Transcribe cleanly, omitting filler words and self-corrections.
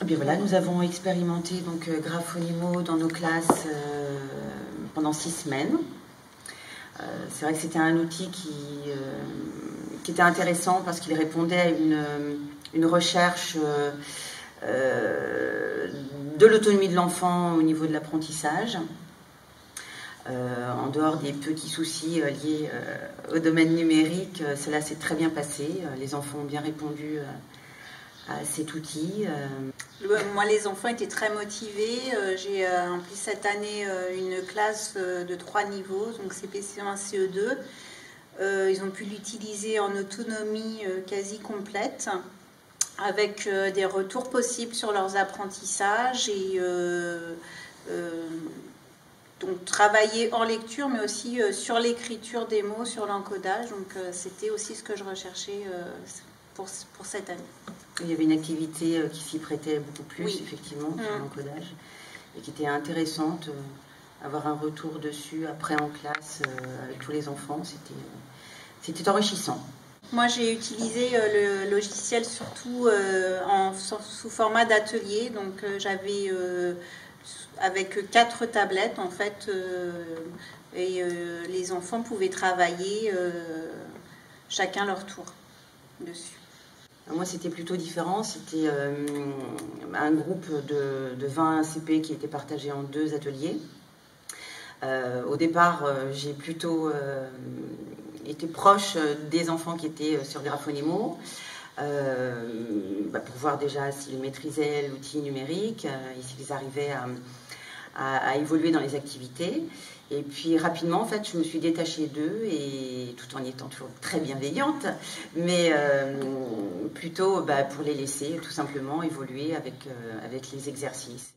Eh bien voilà, nous avons expérimenté donc Graphonémo dans nos classes pendant 6 semaines. C'est vrai que c'était un outil qui était intéressant parce qu'il répondait à une recherche de l'autonomie de l'enfant au niveau de l'apprentissage. En dehors des petits soucis liés au domaine numérique, cela s'est très bien passé. Les enfants ont bien répondu à cet outil. Moi, les enfants étaient très motivés. J'ai rempli cette année une classe de 3 niveaux, donc CP, CE1, CE2. Ils ont pu l'utiliser en autonomie quasi complète, avec des retours possibles sur leurs apprentissages et donc travailler en lecture, mais aussi sur l'écriture des mots, sur l'encodage. Donc c'était aussi ce que je recherchais pour cette année. Il y avait une activité qui s'y prêtait beaucoup plus, oui. Effectivement, sur l'encodage, et qui était intéressante. Avoir un retour dessus après en classe avec tous les enfants, c'était enrichissant. Moi, j'ai utilisé le logiciel surtout sous format d'atelier. Donc, j'avais avec 4 tablettes en fait, et les enfants pouvaient travailler chacun leur tour dessus. Moi, c'était plutôt différent. C'était un groupe de 20 CP qui était partagé en 2 ateliers. Au départ, j'ai plutôt été proche des enfants qui étaient sur Graphonémo pour voir déjà s'ils maîtrisaient l'outil numérique et s'ils arrivaient à évoluer dans les activités. Et puis rapidement, en fait, je me suis détachée d'eux, et tout en étant toujours très bienveillante, mais plutôt pour les laisser tout simplement évoluer avec les exercices.